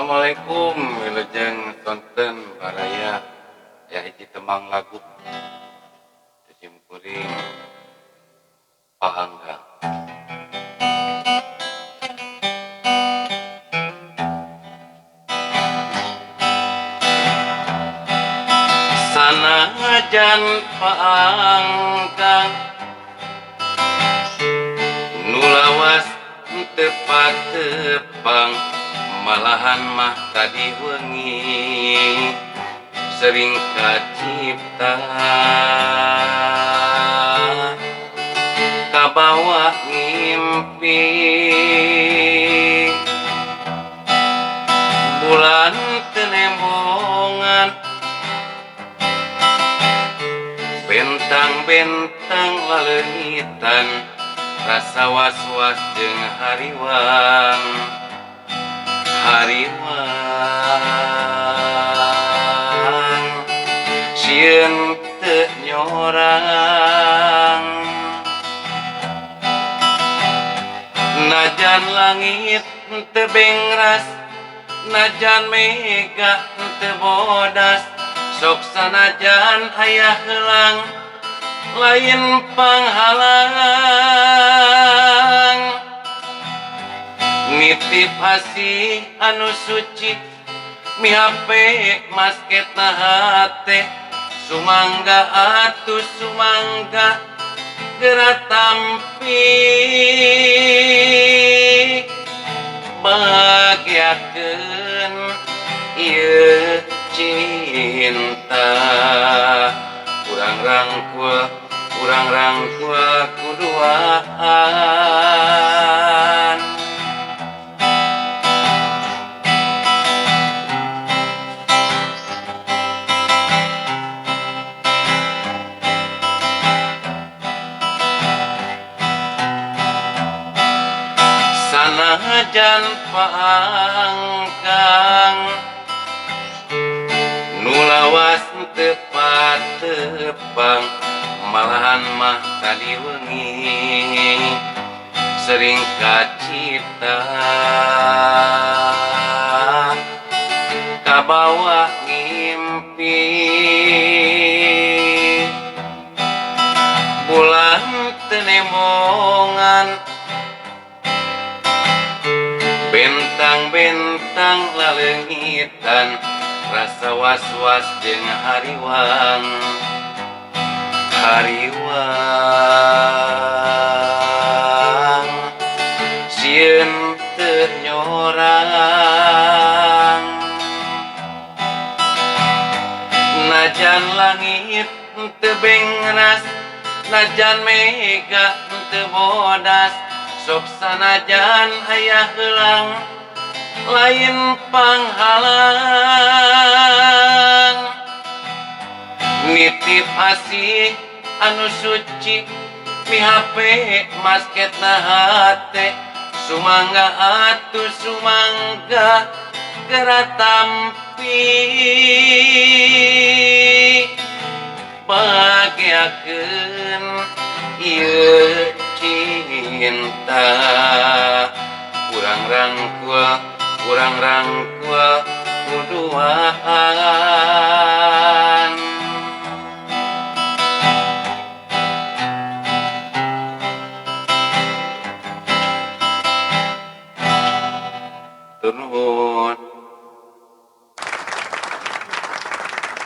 Assalamualaikum wilujeng sonten baraya ya hiji temang lagu Cicing kuring pahanggang sanajan paanggang nulawas tepat tepang malahan mah tadi wengi sering kacipta kabawa ngimpi bulan tenembongan bentang-bentang laleunitan rasa was-was jeung hariwang sieun teu nyorang najan langit teu bengras najan mega teu bodas sok sanajan aya heulang lain panghalang nitip asih anu suci mihape masketna hate sumangga atuh sumangga geura tampi bahagiakeun ieu cinta urang rangkul kuduaan sanajan paanggang nulawas tepat tepang malahan mah tadi wengi sering kacipta kabawa ngimpi bulan tenembongan bentang-bentang laleungitan rasa was-was jeung hariwang sieun teu nyorang najan langit teu bengras najan mega teu bodas sok sanajan aya heulang lain panghalang nitip asih anu suci mihape masketna hate sumangga atuh sumangga geura tampi bahagiakeun ieu cinta urang rangkul kuduaan turun